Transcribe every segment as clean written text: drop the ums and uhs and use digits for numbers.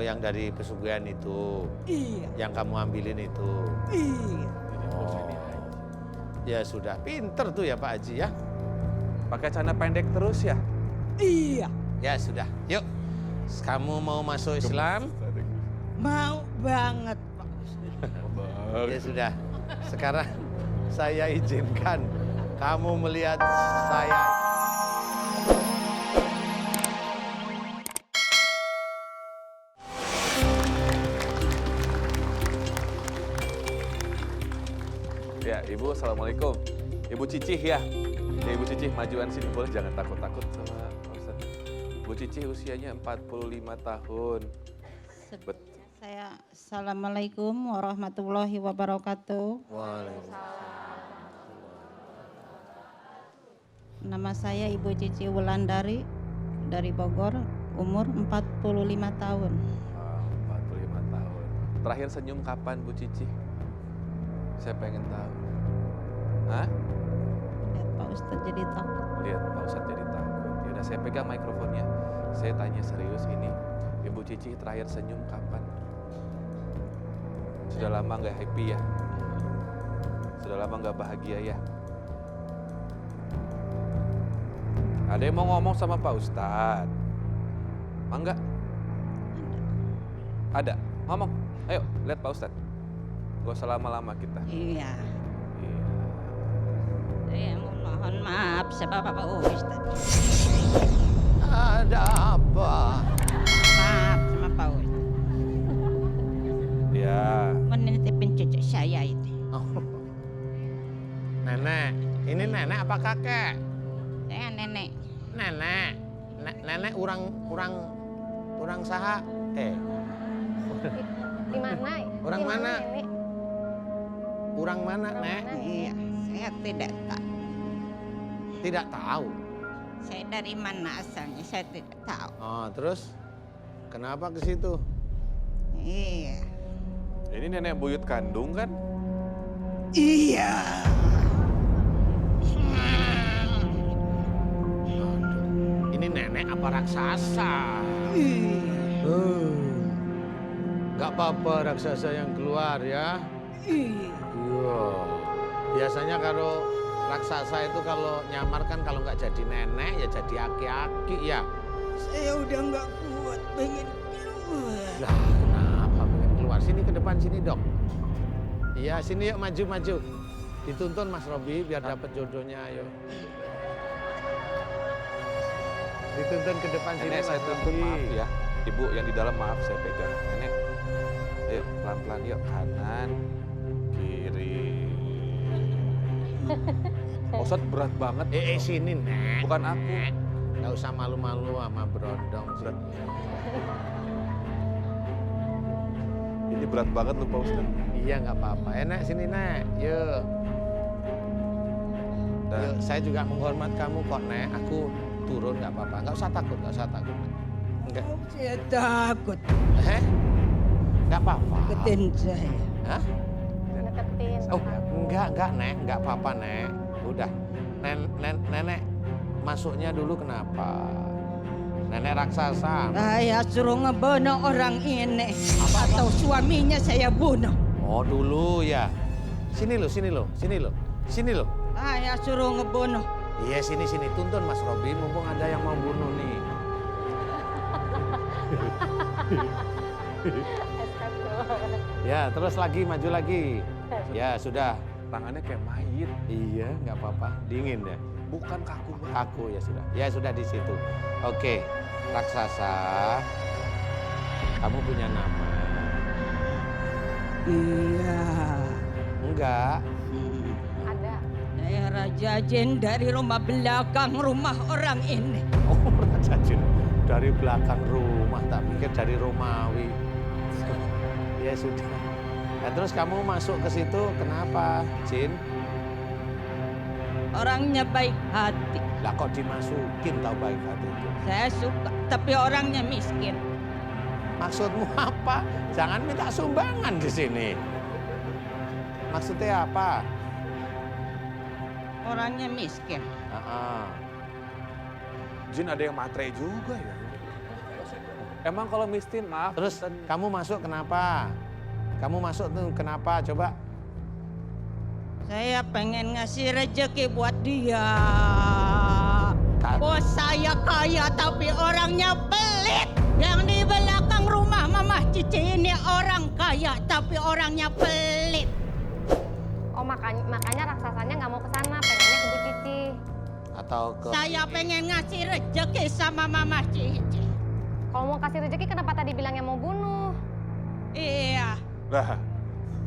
yang dari pesugihan itu. Iya. Yang kamu ambilin itu. Iya. Oh. Ya sudah, pinter tuh ya Pak Haji ya. Pakai celana pendek terus ya? Iya. Ya sudah, yuk. Kamu mau masuk Islam? Mau banget Pak Ustadz. Ya sudah, sekarang saya izinkan kamu melihat saya. Ya, Ibu, Assalamualaikum. Ibu Cicih ya? Ya, Ibu Cicih, majuan sini boleh, jangan takut-takut sama Pak Ustadz. Ibu Cicih usianya 45 tahun. Saya Assalamualaikum warahmatullahi wabarakatuh. Nama saya Ibu Cici Wulandari dari Bogor, umur 45 tahun. 45 tahun. Terakhir senyum kapan Bu Cicih? Saya pengen tahu. Hah? Lihat Pak Ustadz jadi takut. Lihat Pak Ustadz jadi takut. Yaudah, saya pegang mikrofonnya. Saya tanya serius ini. Ibu Cici terakhir senyum kapan? Sudah lama nggak happy ya? Sudah lama nggak bahagia ya? Ada yang mau ngomong sama Pak Ustadz? Mangga? Ada? Ngomong. Ayo, lihat Pak Ustadz. Gak usah lama-lama kita. Iya. Iya. Saya mohon maaf sama Bapak Ustadz. Ada apa? Maaf sama Pak Ustadz. Ya. Menitipin cucu saya itu. Oh. Nenek, ini nenek apa kakek? Saya nenek. Nenek, nenek urang saha? Di mana? Orang Di mana? Nenek? Urang mana, Nek? Iya, saya tidak tahu. Tidak tahu. Saya dari mana asalnya, saya tidak tahu. Oh, terus kenapa ke situ? Iya. Ini nenek buyut kandung kan? Iya. Aduh, ini nenek apa raksasa? Iya. Gak apa-apa raksasa yang keluar ya. Iya. Iya. Biasanya kalau raksasa itu kalau nyamar kan kalau nggak jadi nenek ya jadi aki-aki ya. Saya udah nggak kuat, pengen keluar. Lah kenapa pengen keluar? Sini ke depan sini dok. Iya sini yuk maju-maju. Dituntun Mas Robi biar dapat jodohnya ayo. Dituntun ke depan sini Nenek saya Mas tuntun, Robi. maaf ya. Ibu yang di dalam maaf saya pegang. Nenek, ayo pelan-pelan yuk. Kanan, kiri. Ustadz berat banget. Sini Nek. Bukan aku. Nggak usah malu-malu sama berondong. Berat. Ini berat banget lupa Ustadz. Iya nggak apa-apa. Nek sini Nek. Yuk. Dan Yuk, saya juga menghormat kamu kok Nek. Aku turun nggak apa-apa. Nggak usah takut, nggak usah takut. Enggak. Saya takut, Nggak apa-apa. deketin saya. Hah? Deketin. Oh, enggak Nek. Nggak apa-apa Nek. Udah. Nenek masuknya dulu kenapa? Nenek raksasa. Saya suruh ngebunuh orang ini. Atau suaminya saya bunuh. Oh dulu ya. Sini loh, sini loh, sini loh, sini loh. Saya suruh ngebunuh. Iya sini tuntun Mas Robi, mumpung ada yang mau bunuh nih. Ya terus lagi maju lagi. Ya sudah. tangannya kayak mayit. Iya nggak apa-apa, dingin ya. Bukan kaku banget. Aku ya sudah di situ. Oke, raksasa, kamu punya nama? Iya. Enggak. Ada. Saya Raja Jin dari rumah belakang rumah orang ini. Oh Raja Jin dari belakang rumah, tak pikir dari Romawi. Ya sudah. Nah, terus kamu masuk ke situ kenapa, Jin? Orangnya baik hati. Lah kok dimasukin tahu baik hati itu? Saya suka, tapi orangnya miskin. Maksudmu apa? Jangan minta sumbangan di sini. Maksudnya apa? Orangnya miskin. Ah, Jin ada yang matre juga ya. Emang kalau miskin, maaf. Terus Ustaz. kamu masuk kenapa? Kamu masuk tuh kenapa? Coba. Saya pengen ngasih rezeki buat dia. Tak- Bos saya kaya tapi orangnya pelit. Yang di belakang rumah Mama Cici ini orang kaya tapi orangnya pelit. Oh makanya raksasanya nggak mau ke sana, pengennya ke Bu Cici. Atau ke Saya pengen ngasih rezeki sama Mama Cici. Kalau mau kasih rezeki kenapa tadi bilangnya mau bunuh? Iya. Lah,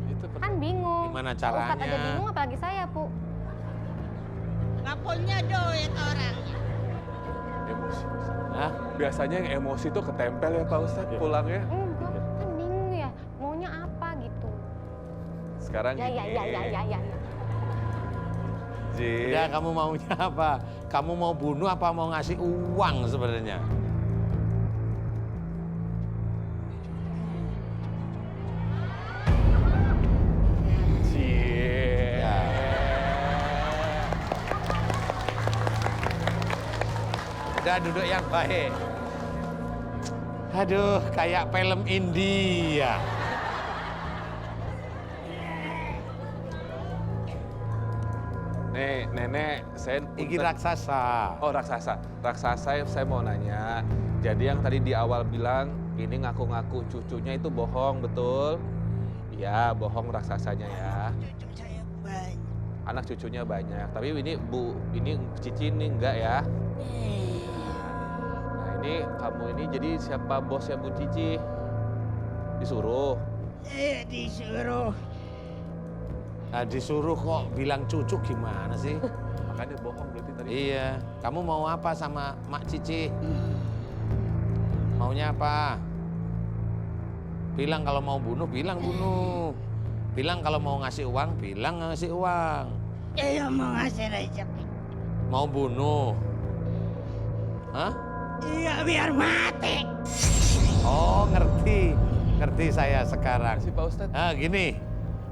itu Kan bingung. Gimana Kalau Ustadz aja caranya? bingung apalagi saya, Bu. Nggak punya duit orangnya. emosi. Hah? Biasanya yang emosi tuh ketempel ya Pak Ustadz pulangnya. Enggak, kan bingung ya. Maunya apa gitu. Sekarang Ya. Jin. Udah, kamu maunya apa? Kamu mau bunuh apa mau ngasih uang sebenarnya? Jin. Ya. Udah duduk yang baik. Aduh, kayak film India. Nih, nenek, saya Iki raksasa. Oh, raksasa. Raksasa saya mau nanya. Jadi yang tadi di awal bilang ini ngaku-ngaku cucunya itu bohong, betul? Iya, bohong raksasanya ya. Cucu saya banyak. Anak cucunya banyak. Tapi ini Cici ini enggak ya? Nah, ini kamu ini jadi siapa bosnya Bu Cici? Disuruh. Disuruh. Nah, disuruh kok bilang cucu gimana sih? Makanya bohong berarti tadi. Iya, kamu mau apa sama Mak Cici? Maunya apa? Bilang kalau mau bunuh, bilang bunuh. Bilang kalau mau ngasih uang, bilang ngasih uang. Iya mau ngasih rezeki. Mau bunuh. Hah? Iya biar mati. Oh, ngerti. Ngerti saya sekarang. Kasih Pak Ustadz. Nah, gini.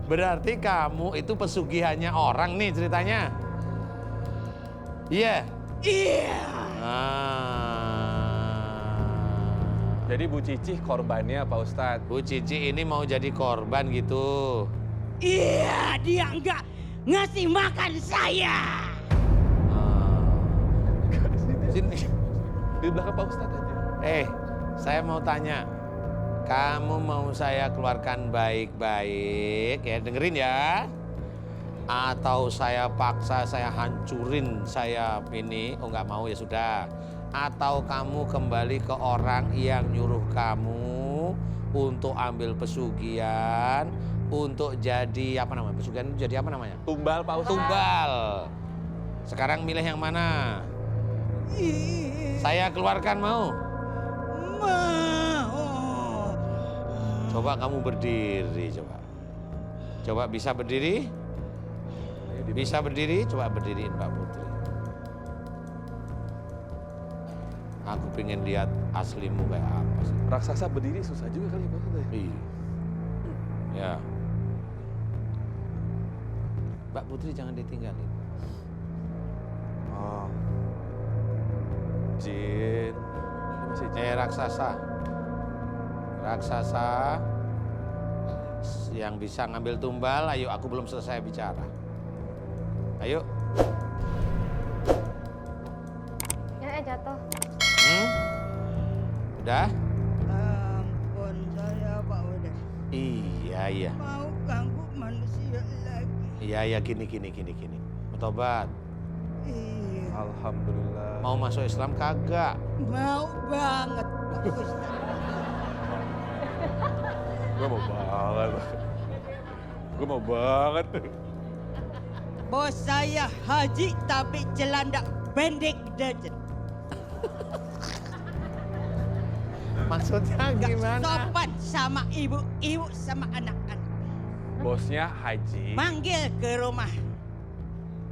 Berarti kamu itu pesugihannya orang nih ceritanya. Iya. Iya. Jadi Bu Cici korbannya Pak Ustadz. Bu Cici ini mau jadi korban gitu. Iya dia enggak ngasih makan saya. Sini. Di belakang Pak Ustadz aja. Saya mau tanya. Kamu mau saya keluarkan baik-baik ya, dengerin ya. Atau saya paksa, saya hancurin, saya ini, oh nggak mau ya sudah. Atau kamu kembali ke orang yang nyuruh kamu untuk ambil pesugihan, untuk jadi apa namanya? Pesugihan itu jadi apa namanya? Tumbal Pak Ustadz. Tumbal. Sekarang milih yang mana? Saya keluarkan mau? Mau. Coba kamu berdiri, coba. Coba bisa berdiri? Bisa berdiri? Coba berdiriin Mbak Putri. Aku pengen lihat aslimu kayak apa sih. Raksasa berdiri susah juga kali Pak Ustadz. Iya. Ya. Mbak Putri jangan ditinggalin. Oh. Jin. Ini masih Jin. Raksasa. Raksasa yang bisa ngambil tumbal, ayo aku belum selesai bicara. Ayo. Ya jatuh. Udah? Ampun saya Pak udah. Iya. Mau ganggu manusia lagi. Iya, gini. Mau tobat. Iya. Alhamdulillah. Mau masuk Islam kagak? Mau banget Pak Ustaz. Gue mau banget. Bos saya haji tapi celana pendek dajat. Maksudnya Gak gimana? sopan sama ibu-ibu sama anak-anak. Bosnya haji. Manggil ke rumah.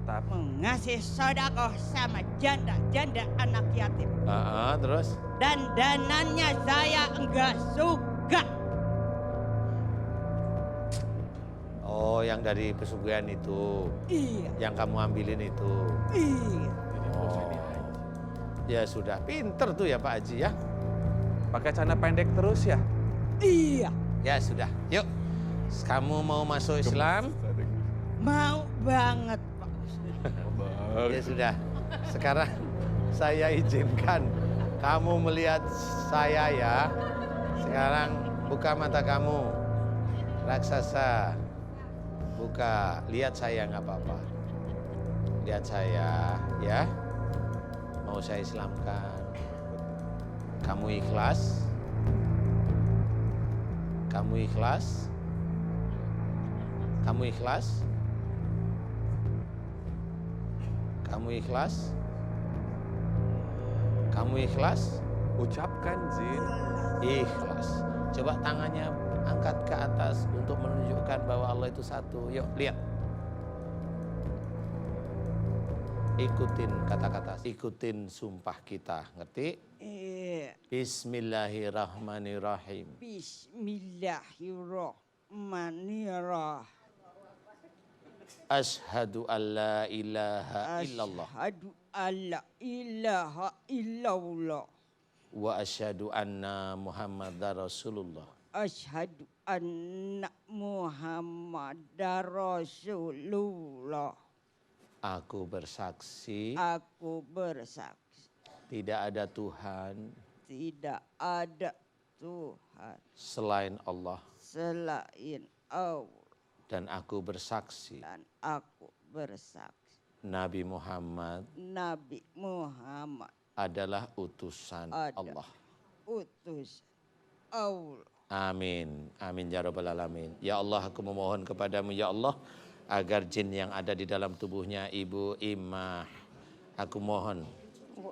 Tapi Ngasih sodakoh sama janda-janda anak yatim. Terus? Dan danannya saya enggak suka. Oh, yang dari pesugihan itu. Iya. Yang kamu ambilin itu. Iya. jadi bosnya ini Oh. haji. Ya sudah, pinter tuh ya Pak Haji ya. Pakai celana pendek terus ya? Iya, Ya sudah, yuk. Kamu mau masuk Islam? mau banget Pak Ustadz. Ya sudah. Sekarang saya izinkan kamu melihat saya ya. Sekarang buka mata kamu. Raksasa. Buka, lihat saya nggak apa-apa. Lihat saya ya. Mau saya Islamkan. Kamu ikhlas? Kamu ikhlas? Kamu ikhlas? Kamu ikhlas? Kamu ikhlas? Ucapkan Jin. Ikhlas. Coba tangannya angkat ke atas untuk menunjukkan bahwa Allah itu satu. Yuk, lihat. Ikutin kata-kata, ikutin sumpah kita. Ngerti? Iya. Bismillahirrahmanirrahim. Bismillahirrahmanirrahim. Ashhadu an la ilaha illallah. Asyhadu alla ilaha illallah. Wa asyhadu anna Muhammadar Rasulullah. Asyhadu anna Muhammadar Rasulullah. Aku bersaksi Aku bersaksi tidak ada Tuhan tidak ada Tuhan selain Allah. selain Allah, Dan aku bersaksi dan aku bersaksi Nabi Muhammad Nabi Muhammad adalah utusan adalah Allah. utusan Allah. Amin. Amin ya rabbal alamin. Ya Allah, aku memohon kepadamu ya Allah agar jin yang ada di dalam tubuhnya Ibu Imah, aku mohon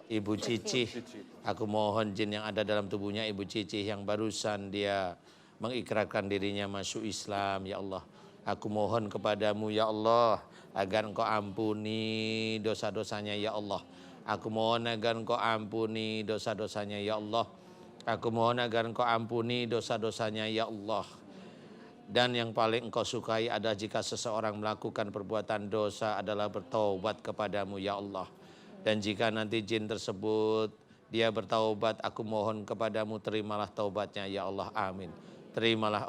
Ibu Cicih, aku mohon jin yang ada dalam tubuhnya Ibu Cicih yang barusan dia mengikrarkan dirinya masuk Islam ya Allah. Aku mohon kepadamu ya Allah agar engkau ampuni dosa-dosanya ya Allah. Aku mohon agar engkau ampuni dosa-dosanya ya Allah. Aku mohon agar engkau ampuni dosa-dosanya ya Allah. Dan yang paling engkau sukai adalah jika seseorang melakukan perbuatan dosa adalah bertaubat kepadamu ya Allah. Dan jika nanti jin tersebut dia bertaubat, aku mohon kepadamu terimalah taubatnya ya Allah, amin. Terimalah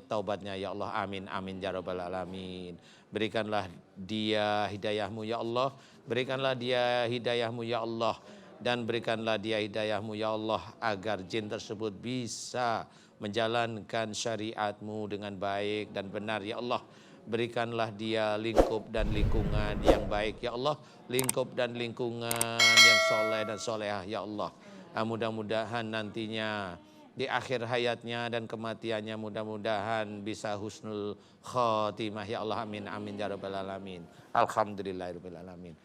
taubatnya ya Allah, amin, amin ya rabbal alamin. Berikanlah dia hidayahmu ya Allah, berikanlah dia hidayahmu ya Allah. Dan berikanlah dia hidayahmu ya Allah agar jin tersebut bisa menjalankan syariatmu dengan baik dan benar ya Allah. Berikanlah dia lingkup dan lingkungan yang baik ya Allah. Lingkup dan lingkungan yang soleh dan solehah ya Allah. Mudah-mudahan nantinya di akhir hayatnya dan kematiannya mudah-mudahan bisa husnul khotimah ya Allah, amin, amin ya rabbal alamin. Alhamdulillahirabbil alamin.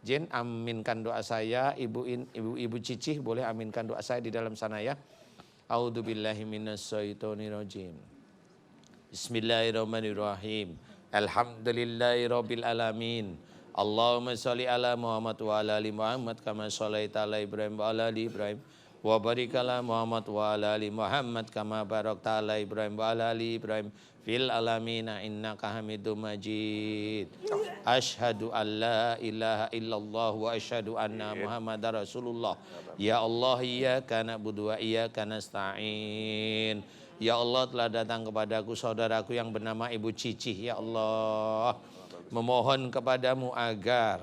Jin, aminkan doa saya. Ibu Cicih boleh aminkan doa saya di dalam sana ya. A'udzubillahi minasyaitonirrajim. Bismillahirrahmanirrahim. Alhamdulillahirabbil alamin. Allahumma sholli ala Muhammad wa ala ali Muhammad kama sholaita ala Ibrahim wa ala ali Ibrahim wa barik ala Muhammad wa ala ali Muhammad kama barakta ala Ibrahim wa ala ali Ibrahim fil alamina innaka Hamidum Majid. Asyhadu an la ilaha illallah wa asyhadu anna Muhammadar Rasulullah. Ya Allah, iyyaka na'budu wa iyyaka nasta'in. Ya Allah, telah datang kepadaku saudaraku yang bernama Ibu Cicih ya Allah. Memohon kepadamu agar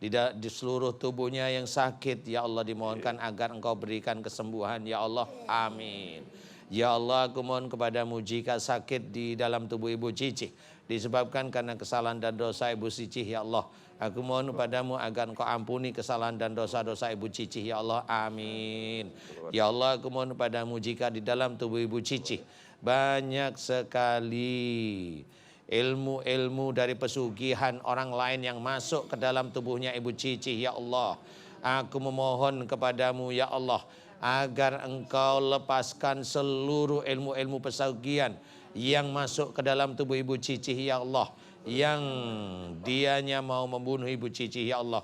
di seluruh tubuhnya yang sakit ya Allah dimohonkan agar engkau berikan kesembuhan ya Allah, amin. Ya Allah, aku mohon kepadamu jika sakit di dalam tubuh Ibu Cicih disebabkan karena kesalahan dan dosa Ibu Cicih ya Allah, aku mohon kepadamu agar engkau ampuni kesalahan dan dosa-dosa Ibu Cicih ya Allah, amin. Ya Allah, aku mohon kepadamu jika di dalam tubuh Ibu Cicih banyak sekali ilmu-ilmu dari pesugihan orang lain yang masuk ke dalam tubuhnya Ibu Cicih ya Allah, aku memohon kepadamu ya Allah agar engkau lepaskan seluruh ilmu-ilmu pesugihan yang masuk ke dalam tubuh Ibu Cicih ya Allah, yang dianya mau membunuh Ibu Cicih ya Allah.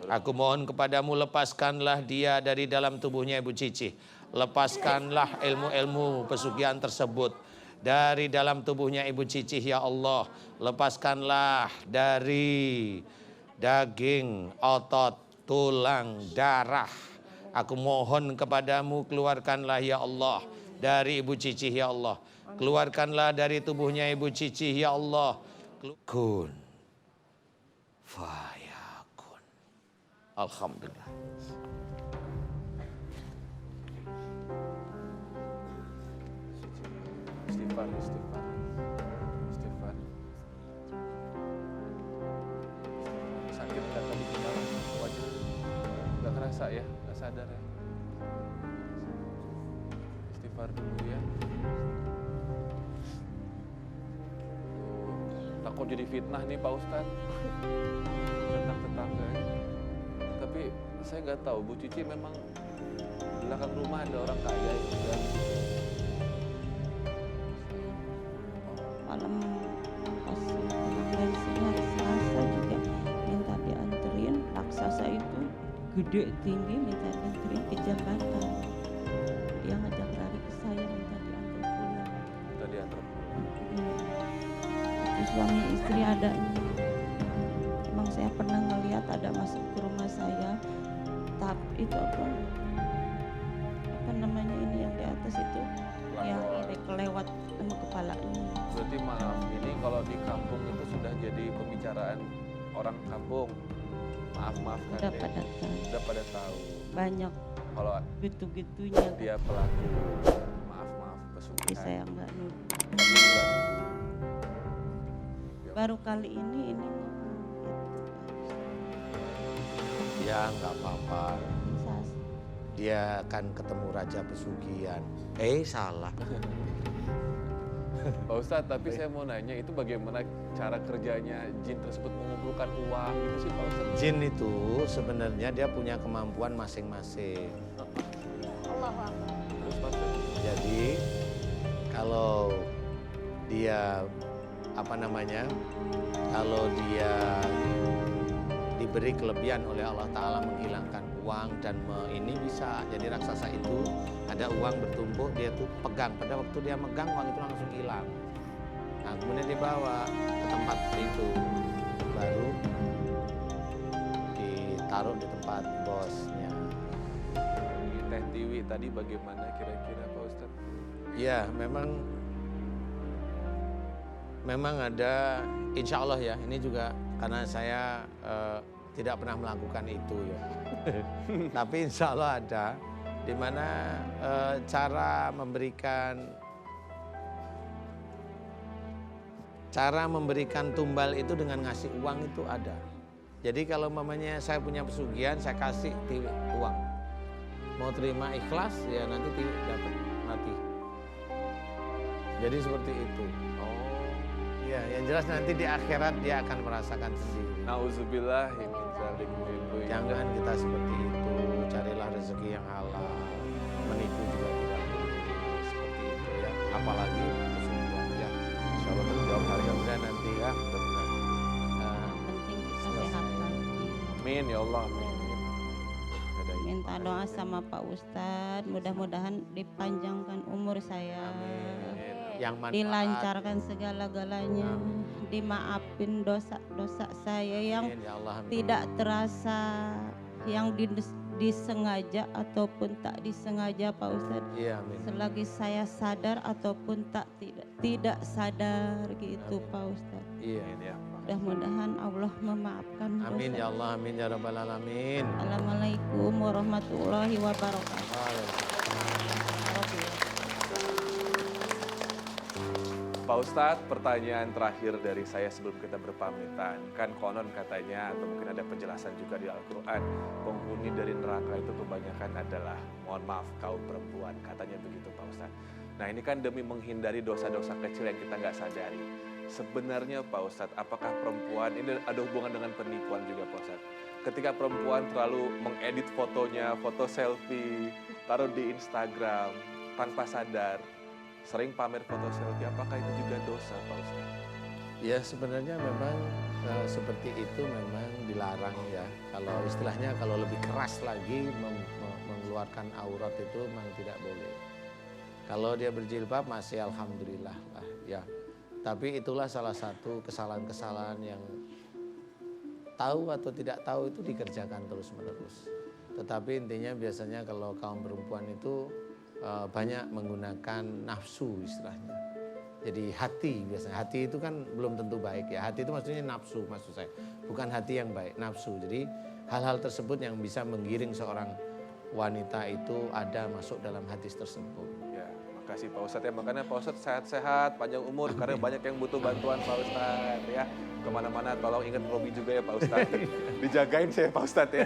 Aku mohon kepadamu lepaskanlah dia dari dalam tubuhnya Ibu Cicih. Lepaskanlah ilmu-ilmu pesugihan tersebut dari dalam tubuhnya Ibu Cicih ya Allah. Lepaskanlah dari daging, otot, tulang, darah Aku mohon kepadamu keluarkanlah ya Allah dari Ibu Cicih ya Allah. Keluarkanlah dari tubuhnya Ibu Cicih ya Allah. Kun fayakun. Alhamdulillah. Istighfar, istighfar. Istighfar. Sakit nggak tadi kepala wajah? Nggak kerasa ya? Nggak sadar ya? Istighfar dulu ya. Takut jadi fitnah nih Pak Ustadz. Tentang tetangga ya. Tapi saya nggak tahu, Bu Cici memang belakang rumah ada orang kaya itu kan. Malam pas pulang dari sini hari Selasa juga minta dianterin, raksasa itu gede tinggi minta dianterin ke jembatan. Dia ngajak lari ke saya minta diantar pulang. Kita diantar pulang. Itu suami istri ada. Emang saya pernah ngelihat ada masuk ke rumah saya. Tapi itu apa namanya ini yang di atas itu yang ini kelewat sama kepalanya. Berarti maaf, ini kalau di kampung itu sudah jadi pembicaraan orang kampung. Maaf-maaf kan Udah pada tahu. udah pada tahu. Banyak Kalau gitu-gitunya. dia pelaku, maaf-maaf Tapi pesugihan. saya nggak nuduh. Tapi bukan. Ya, Baru kali ini ngomong gitu. Ya nggak apa-apa. Bisa Dia akan ketemu Raja Pesugihan. Salah. Pak Ustadz, tapi saya mau nanya itu bagaimana cara kerjanya jin tersebut mengumpulkan uang gitu sih Pak Ustadz? Jin itu sebenarnya dia punya kemampuan masing-masing. Allahu Akbar. Terus Pak Ustadz? Jadi kalau dia kalau dia diberi kelebihan oleh Allah Ta'ala menghilangkan uang dan ini bisa. Jadi raksasa itu ada uang bertumpuk, dia tuh pegang. Pada waktu dia megang uang itu langsung hilang. Nah kemudian dibawa ke tempat itu, baru ditaruh di tempat bosnya. Teh Tiwi tadi bagaimana kira-kira Pak Ustadz? Ya memang ada, insya Allah ya, ini juga karena saya tidak pernah melakukan itu ya. Tapi insya Allah ada, di mana cara memberikan tumbal itu dengan ngasih uang itu ada. Jadi kalau mamanya saya punya pesugihan, saya kasih Tiwi uang. Mau terima ikhlas, ya nanti Tiwi dapat mati. Jadi seperti itu. Ya, yang jelas nanti di akhirat dia akan merasakan sendiri. Nauzubillah min dzalik. Jangan kita seperti itu, carilah rezeki yang halal. Menipu juga tidak boleh seperti itu ya. Apalagi pesugihan ya. Insya Allah terjawab hari yang Mudah nanti ya. penting kita sehat lagi. Amin ya Allah. Amin. Ada Minta doa sama Pak Ustadz, mudah-mudahan dipanjangkan umur saya. Yang manfaat. Dilancarkan segala-galanya, dimaafin dosa-dosa saya yang Amin, ya Allah, amin. tidak terasa, yang disengaja ataupun tak disengaja Pak Ustadz. Iya, amin. Selagi saya sadar ataupun tidak sadar gitu Amin. Pak Ustadz. Iya. Amin ya. Mudah-mudahan Allah memaafkan dosa. Amin ya Allah, amin ya rabbal alamin. Assalamualaikum warahmatullahi wabarakatuh. Pak Ustadz, pertanyaan terakhir dari saya sebelum kita berpamitan. Kan konon katanya, atau mungkin ada penjelasan juga di Al-Quran, penghuni dari neraka itu kebanyakan adalah, mohon maaf, kaum perempuan. Katanya begitu Pak Ustadz. Nah ini kan demi menghindari dosa-dosa kecil yang kita nggak sadari. Sebenarnya Pak Ustadz, apakah perempuan, ini ada hubungan dengan penipuan juga Pak Ustadz. Ketika perempuan terlalu mengedit fotonya, foto selfie, taruh di Instagram, tanpa sadar, sering pamer foto selfie, apakah itu juga dosa Pak Ustadz? Ya sebenarnya memang seperti itu memang dilarang ya. Kalau istilahnya kalau lebih keras lagi mengeluarkan aurat itu memang tidak boleh. Kalau dia berjilbab masih alhamdulillah lah ya. Tapi itulah salah satu kesalahan-kesalahan yang tahu atau tidak tahu itu dikerjakan terus-menerus. Tetapi intinya biasanya kalau kaum perempuan itu banyak menggunakan nafsu istilahnya. Jadi hati biasanya, hati itu kan belum tentu baik ya. Hati itu maksudnya nafsu maksud saya, bukan hati yang baik, nafsu. Jadi hal-hal tersebut yang bisa menggiring seorang wanita itu ada masuk dalam hadis tersebut. Ya, makasih Pak Ustadz ya. Makanya Pak Ustadz sehat-sehat, panjang umur, karena banyak yang butuh bantuan Pak Ustadz ya. Kemana-mana tolong ingat Robi juga ya Pak Ustadz. Dijagain saya Pak Ustadz ya.